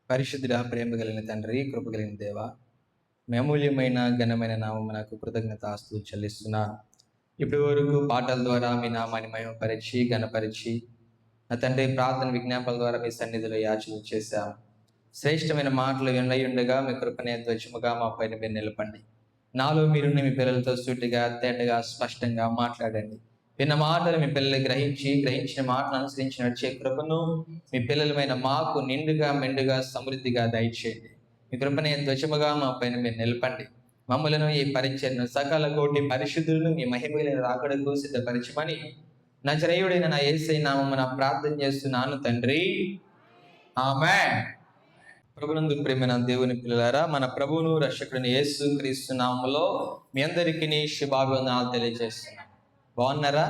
పరిశుద్ధుడ, ప్రేమ కలిగిన తండ్రి, కృప కలిగిన దేవ, మీ అమూల్యమైన ఘనమైన నామమునకు కృతజ్ఞతాస్తుతులు చెల్లిస్తున్నా. ఇప్పటి వరకు పాటల ద్వారా మీ నామాన్ని మహిమపరిచి ఘనపరిచి, నా తండ్రి ప్రార్థన విజ్ఞాపనల ద్వారా మీ సన్నిధిలో యాచన చేశాం. శ్రేష్టమైన మాటలు వినయుండగా మీ కృపనే ధ్వజముగా మా పైన మీరు నిలపండి. నాలో మీరున్న మీ పిల్లలతో సూటిగా తేటగా స్పష్టంగా మాట్లాడండి. విన్న మాటలు మీ పిల్లలు గ్రహించిన మాటను అనుసరించి నడిచే కృపను మీ పిల్లలమైన మాకు నిండుగా మెండుగా సమృద్ధిగా దయచేయండి. మీ కృపనే ధ్వజముగా మా పైన మీరు నిలపండి. మమ్మలను ఈ పరిచర్ను సకల కోటి పరిశుద్ధులను మీ మహిమలైన రాకడకు సిద్ధపరచమని నజరేయుడైన నా యేసయ్య నామమున ప్రార్థన చేస్తున్నాను తండ్రి, ఆమేన్. ప్రభునందు ప్రేమైన దేవుని పిల్లలారా, మన ప్రభువును రక్షకుడిని యేసు క్రీస్తు నామములో మీ అందరికీ శుభాభివందనాలు తెలియజేస్తున్నాను. బాగున్నారా?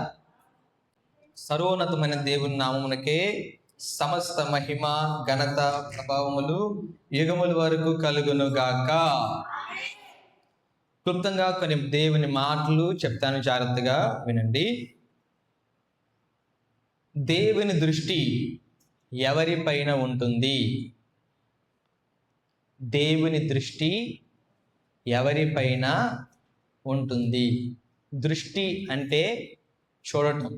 సర్వోన్నతమైన దేవుని నామమునకే సమస్త మహిమ ఘనత ప్రభావములు యుగముల వరకు కలుగును గాక. క్లుప్తంగా కొన్ని దేవుని మాటలు చెప్తాను, జాగ్రత్తగా వినండి. దేవుని దృష్టి ఎవరిపైన ఉంటుంది? దేవుని దృష్టి ఎవరిపైన ఉంటుంది? దృష్టి అంటే చూడటం,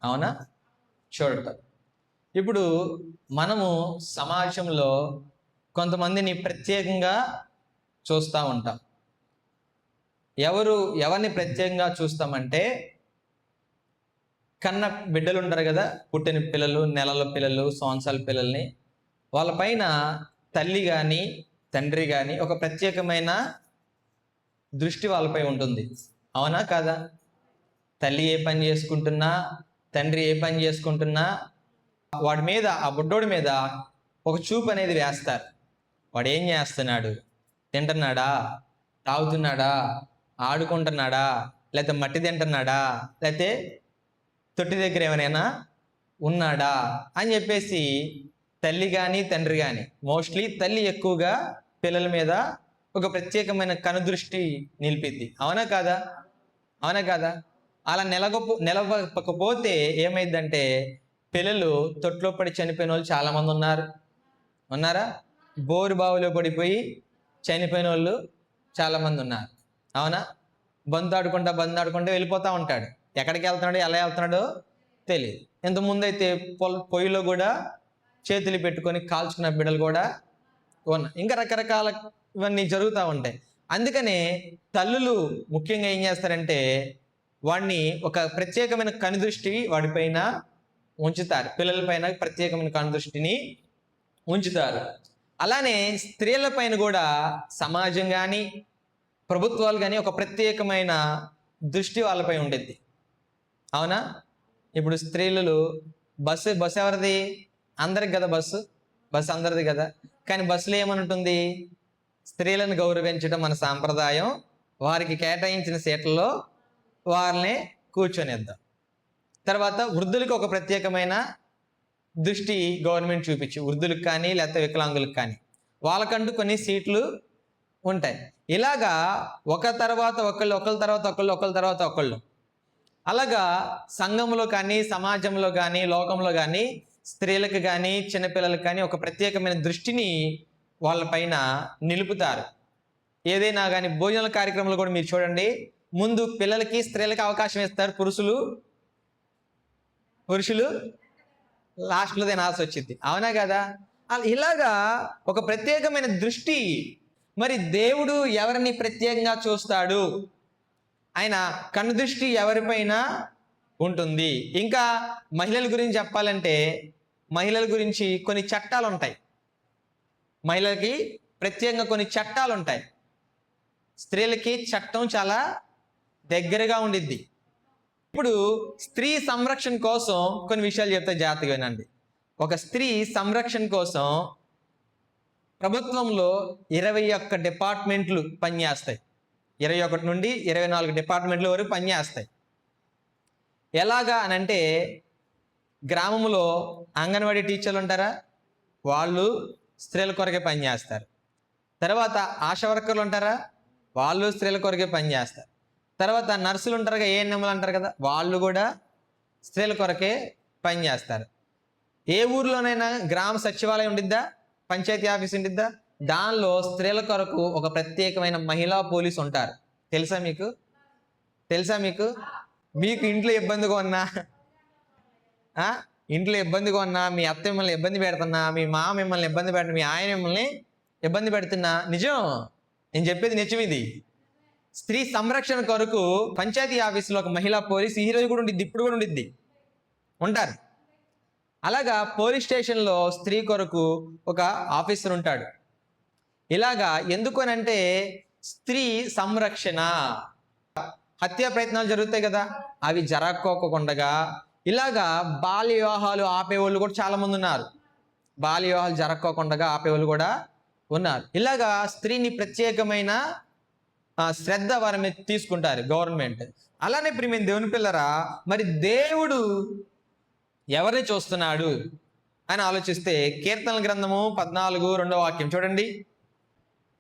అవునా? చూడటం. ఇప్పుడు మనము సమాజంలో కొంతమందిని ప్రత్యేకంగా చూస్తూ ఉంటాం. ఎవరిని ప్రత్యేకంగా చూస్తామంటే, కన్న బిడ్డలు ఉంటారు కదా, పుట్టిన పిల్లలు, నెలల పిల్లలు, సంవత్సరాల పిల్లల్ని, వాళ్ళపైన తల్లి కానీ తండ్రి కానీ ఒక ప్రత్యేకమైన దృష్టి వాళ్ళపై ఉంటుంది, అవునా కాదా? తల్లి ఏ పని చేసుకుంటున్నా, తండ్రి ఏ పని చేసుకుంటున్నా వాడి మీద, ఆ బుడ్డోడి మీద ఒక చూపు అనేది వేస్తారు. వాడు ఏం చేస్తున్నాడు? తింటున్నాడా, తాగుతున్నాడా, ఆడుకుంటున్నాడా, లేకపోతే మట్టి తింటున్నాడా, లేకపోతే తొట్టి దగ్గర ఏమైనా ఉన్నాడా అని చెప్పేసి తల్లి కానీ తండ్రి కానీ, మోస్ట్లీ తల్లి ఎక్కువగా పిల్లల మీద ఒక ప్రత్యేకమైన కనుదృష్టి నిలిపిద్ది, అవునా కాదా? అవునా కాదా? అలా నిలవకపోతే ఏమైందంటే, పిల్లలు తొట్లో పడి చనిపోయిన వాళ్ళు చాలామంది ఉన్నారా? బోరు బావిలో పడిపోయి చనిపోయిన వాళ్ళు చాలామంది ఉన్నారు, అవునా? బంద్ ఆడుకుంటా వెళ్ళిపోతూ ఉంటాడు. ఎక్కడికి వెళ్తున్నాడో ఎలా వెళ్తున్నాడో తెలియదు. ఇంతకుముందు అయితే పొయ్యిలో కూడా చేతులు పెట్టుకొని కాల్చుకున్న బిడ్డలు కూడా ఉన్నాయి. ఇంకా రకరకాల ఇవన్నీ జరుగుతూ ఉంటాయి. అందుకనే తల్లులు ముఖ్యంగా ఏం చేస్తారంటే, వాడిని ఒక ప్రత్యేకమైన కనుదృష్టి వాడిపైన ఉంచుతారు, పిల్లలపైన ప్రత్యేకమైన కనుదృష్టిని ఉంచుతారు. అలానే స్త్రీల పైన కూడా సమాజం కానీ ప్రభుత్వాలు కానీ ఒక ప్రత్యేకమైన దృష్టి వాళ్ళపై ఉంటుంది, అవునా? ఇప్పుడు స్త్రీలు బస్సు ఎవరిది? అందరికి కదా బస్సు అందరిది కదా. కానీ బస్సులో ఏమనుంటుంది? స్త్రీలను గౌరవించడం మన సాంప్రదాయం, వారికి కేటాయించిన సీట్లలో వారిని కూర్చొనిద్దాం. తర్వాత వృద్ధులకు ఒక ప్రత్యేకమైన దృష్టి గవర్నమెంట్ చూపించి, వృద్ధులకు కానీ లేకపోతే వికలాంగులకు కానీ వాళ్ళకంటూ కొన్ని సీట్లు ఉంటాయి. ఇలాగా ఒకరి తర్వాత ఒకళ్ళు అలాగా సంఘంలో కానీ సమాజంలో కానీ లోకంలో కానీ స్త్రీలకు కానీ చిన్నపిల్లలకు కానీ ఒక ప్రత్యేకమైన దృష్టిని వాళ్ళపైన నిలుపుతారు. ఏదైనా కానీ భోజనాల కార్యక్రమాలు కూడా మీరు చూడండి, ముందు పిల్లలకి స్త్రీలకి అవకాశం ఇస్తారు, పురుషులు లాస్ట్లో తినాల్సి వచ్చింది, అవునా కదా? ఇలాగా ఒక ప్రత్యేకమైన దృష్టి. మరి దేవుడు ఎవరిని ప్రత్యేకంగా చూస్తాడు? ఆయన కన్ను దృష్టి ఎవరిపైన ఉంటుంది? ఇంకా మహిళల గురించి చెప్పాలంటే, మహిళల గురించి కొన్ని చట్టాలు ఉంటాయి. మహిళలకి ప్రత్యేకంగా కొన్ని చట్టాలు ఉంటాయి. స్త్రీలకి చట్టం చాలా దగ్గరగా ఉండిద్ది. ఇప్పుడు స్త్రీ సంరక్షణ కోసం కొన్ని విషయాలు చెప్తే జాగ్రత్తగా వినండి. ఒక స్త్రీ సంరక్షణ కోసం ప్రభుత్వంలో 21 డిపార్ట్మెంట్లు పనిచేస్తాయి. 21 నుండి 24 డిపార్ట్మెంట్ల వరకు పనిచేస్తాయి. ఎలాగా అనంటే, గ్రామంలో అంగన్వాడీ టీచర్లు ఉంటారా, వాళ్ళు స్త్రీల కొరకే పనిచేస్తారు. తర్వాత ఆశా వర్కర్లు ఉంటారా, వాళ్ళు స్త్రీల కొరకే పనిచేస్తారు. తర్వాత నర్సులు ఉంటారు కదా, ఏఎన్ఎంలు అంటారు కదా, వాళ్ళు కూడా స్త్రీల కొరకే పనిచేస్తారు. ఏ ఊర్లోనైనా గ్రామ సచివాలయం ఉండిద్దా? పంచాయతీ ఆఫీస్ ఉండిద్దా, దానిలో స్త్రీల కొరకు ఒక ప్రత్యేకమైన మహిళా పోలీసు ఉంటారు. తెలుసా మీకు? మీకు ఇంట్లో ఇబ్బందిగా ఉన్నా, ఇంట్లో ఇబ్బందిగా ఉన్నా, మీ అత్త మిమ్మల్ని ఇబ్బంది పెడుతున్నా, మీ మామ మిమ్మల్ని ఇబ్బంది పెడుతున్నా, మీ ఆయన మిమ్మల్ని ఇబ్బంది పెడుతున్నా, నిజం, నేను చెప్పేది నిజం. ఇది స్త్రీ సంరక్షణ కొరకు పంచాయతీ ఆఫీసులో ఒక మహిళా పోలీస్ ఈ రోజు కూడా ఉండిద్ది, ఇప్పుడు కూడా ఉంటారు. అలాగా పోలీస్ స్టేషన్లో స్త్రీ కొరకు ఒక ఆఫీసర్ ఉంటాడు. ఇలాగా ఎందుకు అని అంటే స్త్రీ సంరక్షణ. హత్యా ప్రయత్నాలు జరుగుతాయి కదా, అవి జరగకోకుండా ఇలాగా బాల్య వివాహాలు ఆపేవాళ్ళు కూడా చాలా మంది ఉన్నారు. బాల్య వివాహాలు జరగకోకుండా ఆపేవాళ్ళు కూడా ఉన్నారు. ఇలాగా స్త్రీని ప్రత్యేకమైన శ్రద్ధ వారి మీద తీసుకుంటారు గవర్నమెంట్. అలానే ప్రియమైన దేవుని పిల్లరా, మరి దేవుడు ఎవరిని చూస్తున్నాడు అని ఆలోచిస్తే కీర్తనల గ్రంథము 14:2 చూడండి.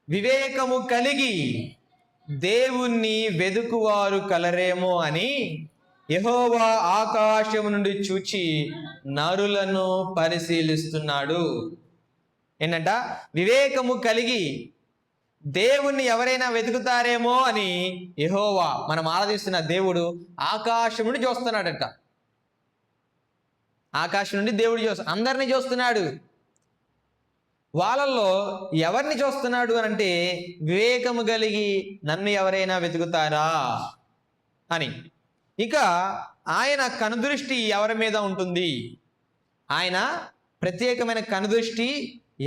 వివేకము కలిగి దేవుణ్ణి వెదుకువారు కలరేమో అని యెహోవా ఆకాశము నుండి చూచి నరులను పరిశీలిస్తున్నాడు. ఏంటంట? వివేకము కలిగి దేవుణ్ణి ఎవరైనా వెతుకుతారేమో అని యెహోవా, మనం ఆరాధిస్తున్న దేవుడు ఆకాశం నుండి చూస్తున్నాడట. ఆకాశం నుండి దేవుడు అందరినీ చూస్తున్నాడు. వాళ్ళల్లో ఎవరిని చూస్తున్నాడు అని అంటే వివేకము కలిగి నన్ను ఎవరైనా వెతుకుతారా అని. ఇక ఆయన కనుదృష్టి ఎవరి మీద ఉంటుంది? ఆయన ప్రత్యేకమైన కనుదృష్టి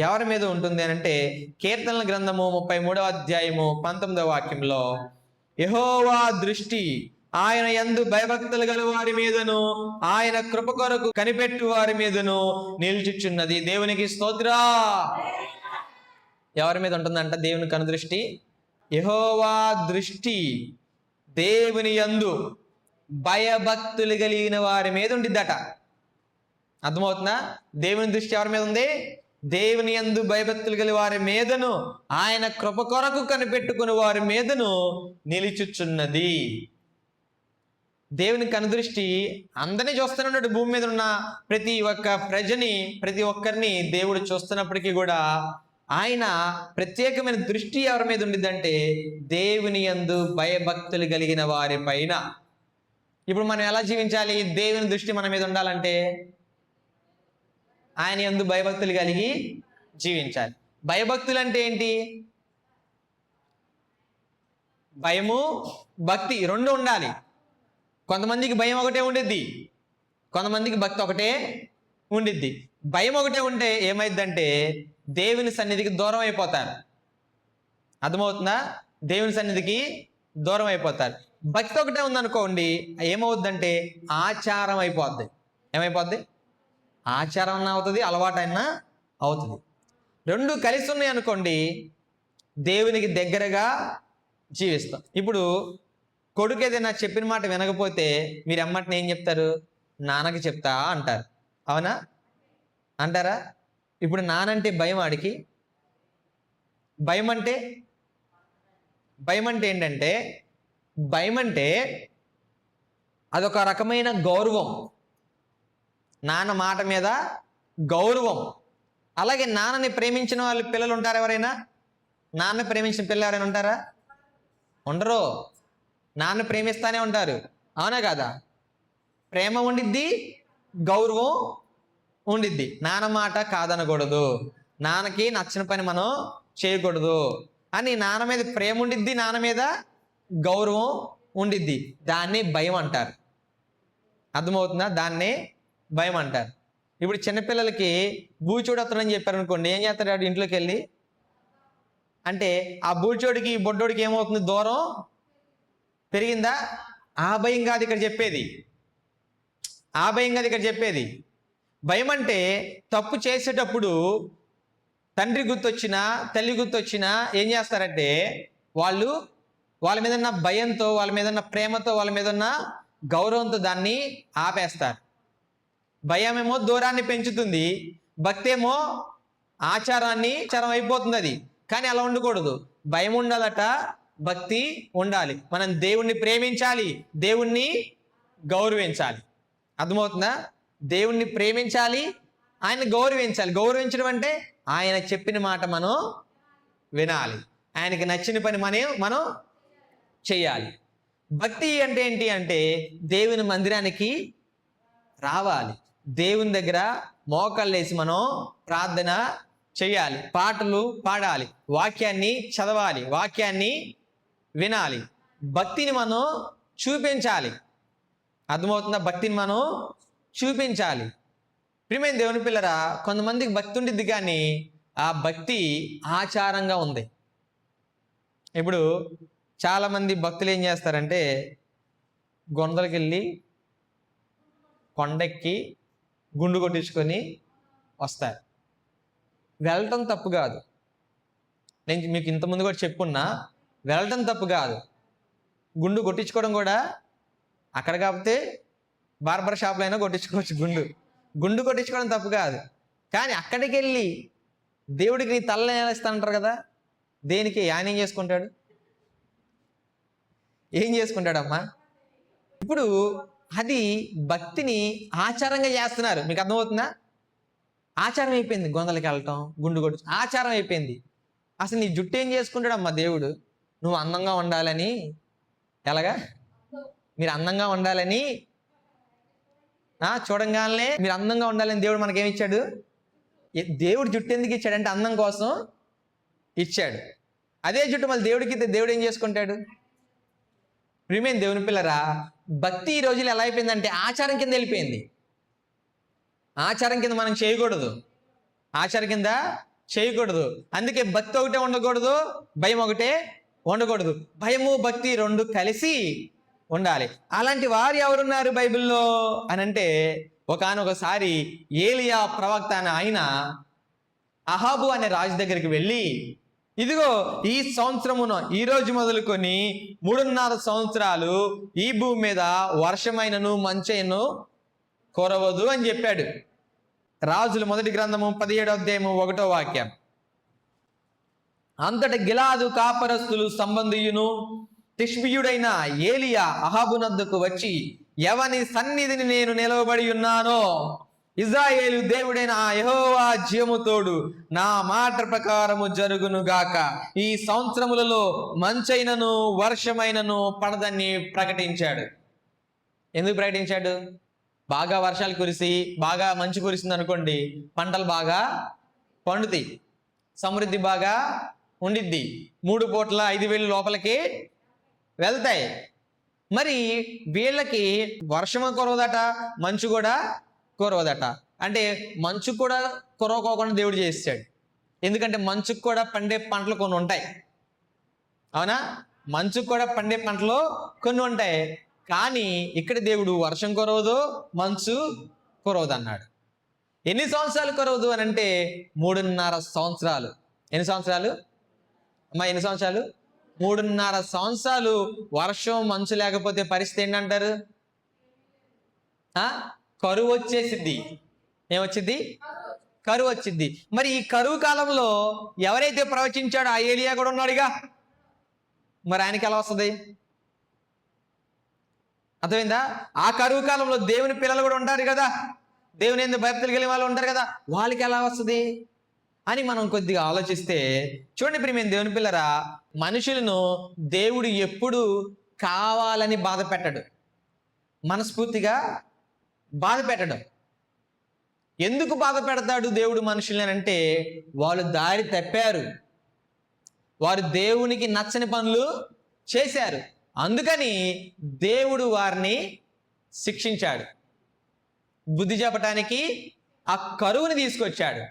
ఎవరి మీద ఉంటుంది అని అంటే కీర్తనల గ్రంథము 33:19 యెహోవా దృష్టి ఆయన యందు భయభక్తులు గల వారి మీదను ఆయన కృప కొరకు కనిపెట్టు వారి మీదను నిల్చుచున్నది. దేవునికి స్తోత్ర. ఎవరి మీద ఉంటుందంట దేవుని కనుదృష్టి? యెహోవా దృష్టి దేవుని యందు భయభక్తులు కలిగిన వారి మీద ఉండిద్దట. అర్థమవుతుందా? దేవుని దృష్టి ఎవరి మీద ఉంది? దేవుని యందు భయభక్తులు గల వారి మీదను ఆయన కృప కొరకు కనిపెట్టుకుని వారి మీదను నిలుచుచున్నది. దేవుని కనుదృష్టి అందరినీ చూస్తున్నాడు. భూమి మీద ఉన్న ప్రతి ఒక్క ప్రజని, ప్రతి ఒక్కరిని దేవుడు చూస్తున్నప్పటికీ కూడా ఆయన ప్రత్యేకమైన దృష్టి ఎవరి మీద ఉండిద్దంటే దేవుని యందు భయభక్తులు కలిగిన వారి పైన. ఇప్పుడు మనం ఎలా జీవించాలి? దేవుని దృష్టి మన మీద ఉండాలంటే ఆయన యందు భయభక్తులు కలిగి జీవించాలి. భయభక్తులు అంటే ఏంటి? భయము భక్తి రెండు ఉండాలి. కొంతమందికి భయం ఒకటే ఉండిద్ది, కొంతమందికి భక్తి ఒకటే ఉండిద్ది. భయం ఒకటే ఉంటే ఏమైందంటే దేవుని సన్నిధికి దూరం అయిపోతారు. అర్థమవుతుందా? దేవుని సన్నిధికి దూరం అయిపోతారు. భక్తి ఒకటే ఉందనుకోండి, ఏమవుద్దంటే ఆచారం అయిపోద్ది. ఏమైపోద్ది? ఆచారం అన్నా అవుతుంది, అలవాటైనా అవుతుంది. రెండు కలిసి ఉన్నాయి అనుకోండి, దేవునికి దగ్గరగా జీవిస్తాం. ఇప్పుడు కొడుకు ఏదైనా చెప్పిన మాట వినకపోతే మీరు ఎమ్మటిని ఏం చెప్తారు? నాన్నకి చెప్తా అంటారు. అవునా? అంటారా? ఇప్పుడు నానంటే భయం ఆడికి. భయం అంటే ఏంటంటే భయం అంటే అదొక రకమైన గౌరవం. నాన్న మాట మీద గౌరవం. అలాగే నాన్నని ప్రేమించిన వాళ్ళు పిల్లలు ఉంటారు ఎవరైనా? నాన్న ప్రేమించిన పిల్లలు ఎవరైనా ఉంటారా? ఉండరు. నాన్న ప్రేమిస్తానే ఉంటారు. అవునా కాదా? ప్రేమ ఉండిద్ది, గౌరవం ఉండిద్ది. నాన్న మాట కాదనకూడదు, నాన్నకి నచ్చిన పని మనం చేయకూడదు అని నాన్న మీద ప్రేమ ఉండిద్ది, నాన్న మీద గౌరవం ఉండిద్ది. దాన్ని భయం అంటారు. అర్థమవుతుందా? దాన్నే భయం అంటారు. ఇప్పుడు చిన్నపిల్లలకి బూచోడు వస్తాడని చెప్పారు అనుకోండి, ఏం చేస్తాడు? ఇంట్లోకి వెళ్ళి అంటే ఆ బూచోడికి బొడ్డోడికి ఏమవుతుంది? దూరం పెరిగిందా? ఆ భయం కాదు ఇక్కడ చెప్పేది. ఆ భయం కాదు ఇక్కడ చెప్పేది. భయం అంటే తప్పు చేసేటప్పుడు తండ్రి గుర్తొచ్చినా, తల్లి గుర్తొచ్చినా ఏం చేస్తారంటే వాళ్ళ మీద ఉన్న భయంతో, వాళ్ళ మీద ఉన్న ప్రేమతో, వాళ్ళ మీద ఉన్న గౌరవంతో దాన్ని ఆపేస్తారు. భయమేమో దూరాన్ని పెంచుతుంది, భక్తి ఏమో ఆచారం అయిపోతుంది అది. కానీ అలా ఉండకూడదు. భయం ఉండాలట, భక్తి ఉండాలి. మనం దేవుణ్ణి ప్రేమించాలి, దేవుణ్ణి గౌరవించాలి. అర్థమవుతుందా? దేవుణ్ణి ప్రేమించాలి, ఆయన గౌరవించాలి. గౌరవించడం అంటే ఆయన చెప్పిన మాట మనం వినాలి, ఆయనకి నచ్చిన పని మనం చేయాలి. భక్తి అంటే ఏంటి అంటే దేవుని మందిరానికి రావాలి, దేవుని దగ్గర మోకాళ్ళు వేసి మనం ప్రార్థన చేయాలి, పాటలు పాడాలి, వాక్యాన్ని చదవాలి, వాక్యాన్ని వినాలి, భక్తిని మనం చూపించాలి. అర్థమవుతుందా? భక్తిని మనం చూపించాలి. ప్రియమైన దేవుని పిల్లరా, కొంతమందికి భక్తి ఉండిద్ది కానీ ఆ భక్తి ఆచారంగా ఉంది. ఇప్పుడు చాలామంది భక్తులు ఏం చేస్తారంటే గొంతలకి వెళ్ళి కొండెక్కి గుండు కొట్టించుకొని వస్తారు. వెళ్ళటం తప్పు కాదు, నేను మీకు ఇంతకుముందు కూడా చెప్పున్నా, వెళ్ళటం తప్పు కాదు, గుండు కొట్టించుకోవడం కూడా అక్కడ కాకపోతే బార్బర్ షాప్లో అయినా కొట్టించుకోవచ్చు. గుండు కొట్టించుకోవడం తప్పు కాదు, కానీ అక్కడికి వెళ్ళి దేవుడికి నీ తలని వేస్తా అంటారు కదా, దేనికి? ఆయన ఏం చేసుకుంటాడమ్మా? ఇప్పుడు అది భక్తిని ఆచారంగా చేస్తున్నారు. మీకు అర్థమవుతుందా? ఆచారం అయిపోయింది, గొంతలకి వెళ్ళటం, గుండు కొట్టి ఆచారం అయిపోయింది. అసలు నీ జుట్టు ఏం చేసుకుంటాడమ్మా దేవుడు? నువ్వు అందంగా ఉండాలని. ఎలాగా? మీరు అందంగా ఉండాలని, చూడంగానే మీరు అందంగా ఉండాలని దేవుడు మనకేమి ఇచ్చాడు? దేవుడు జుట్టు ఎందుకు ఇచ్చాడంటే అందం కోసం ఇచ్చాడు. అదే జుట్టు మళ్ళీ దేవుడికి ఇస్తే దేవుడు ఏం చేసుకుంటాడు? ప్రియమైన దేవుని పిల్లరా, భక్తి ఈ రోజులు ఎలా అయిపోయిందంటే ఆచారం కింద వెళ్ళిపోయింది. ఆచారం కింద మనం చేయకూడదు, ఆచారం కింద చేయకూడదు. అందుకే భక్తి ఒకటే ఉండకూడదు, భయం ఒకటే ఉండకూడదు. భయము భక్తి రెండు కలిసి ఉండాలి. అలాంటి వారు ఎవరున్నారు బైబిల్లో అని అంటే, ఒకానొకసారి ఏలియా ప్రవక్త అనే ఆయన అహాబు అనే రాజు దగ్గరికి వెళ్ళి, ఇదిగో ఈ సంవత్సరమున ఈ రోజు మొదలుకొని 3.5 సంవత్సరాలు ఈ భూమి మీద వర్షమైనను మంచైనను కురవదు అని చెప్పాడు. రాజుల మొదటి గ్రంథము 17వ అధ్యాయము 1వ వాక్యం. అంతట గిలాదు కాపరస్తులు సంబంధియును తిష్బీయుడైన ఏలియా అహాబునద్దకు వచ్చి, ఎవని సన్నిధిని నేను నిలవబడి ఉన్నానో, ఇజ్రాయేలు దేవుడైన యెహోవా జీవముతోడు, నా మాట ప్రకారము జరుగును గాక. ఈ సంవత్సరములలో మంచైనను వర్షమైనను పడదని ప్రకటించాడు. ఎందుకు ప్రకటించాడు? బాగా వర్షాలు కురిసి బాగా మంచు కురిసింది అనుకోండి, పంటలు బాగా పండుతాయి, సమృద్ధి బాగా ఉండిద్ది, 3 పూట్ల 5,000 లోపలికి వెళ్తాయి. మరి వీళ్ళకి వర్షము కురవదట, మంచు కూడా కురవదట. అంటే మంచు కూడా కురవకోకుండా దేవుడు చేస్తాడు. ఎందుకంటే మంచుకు కూడా పండే పంటలు కొన్ని ఉంటాయి, అవునా? మంచుకు కూడా పండే పంటలు కొన్ని ఉంటాయి. కానీ ఇక్కడ దేవుడు వర్షం కురవదు, మంచు కురవదు అన్నాడు. ఎన్ని సంవత్సరాలు కురవదు అని అంటే 3.5 సంవత్సరాలు. ఎన్ని సంవత్సరాలు అమ్మా? ఎన్ని సంవత్సరాలు? 3.5 సంవత్సరాలు వర్షం మంచు లేకపోతే పరిస్థితి ఏంటంటారు? కరువు వచ్చేసిద్ది. ఏమొచ్చిద్ది? కరువు వచ్చిద్ది. మరి ఈ కరువు కాలంలో ఎవరైతే ప్రవచించాడో ఆ ఏలియా కూడా ఉన్నాడుగా, మరి ఆయనకి ఎలా వస్తుంది? అర్థమైందా? ఆ కరువు కాలంలో దేవుని పిల్లలు కూడా ఉంటారు కదా, దేవుని ఎందుకు భయభక్తులు కలిగిన వాళ్ళు ఉంటారు కదా, వాళ్ళకి ఎలా వస్తుంది అని మనం కొద్దిగా ఆలోచిస్తే, చూడండి ప్రియమైన దేవుని పిల్లరా, మనుషులను దేవుడు ఎప్పుడు కావాలని బాధ పెట్టడు, మనస్ఫూర్తిగా బాధ పెట్టడం. ఎందుకు బాధ పెడతాడు దేవుడు మనుషులని అంటే, వాళ్ళు దారి తప్పారు, వారు దేవునికి నచ్చని పనులు చేశారు, అందుకని దేవుడు వారిని శిక్షించాడు, బుద్ధి చెప్పటానికి ఆ కరువుని తీసుకొచ్చాడు.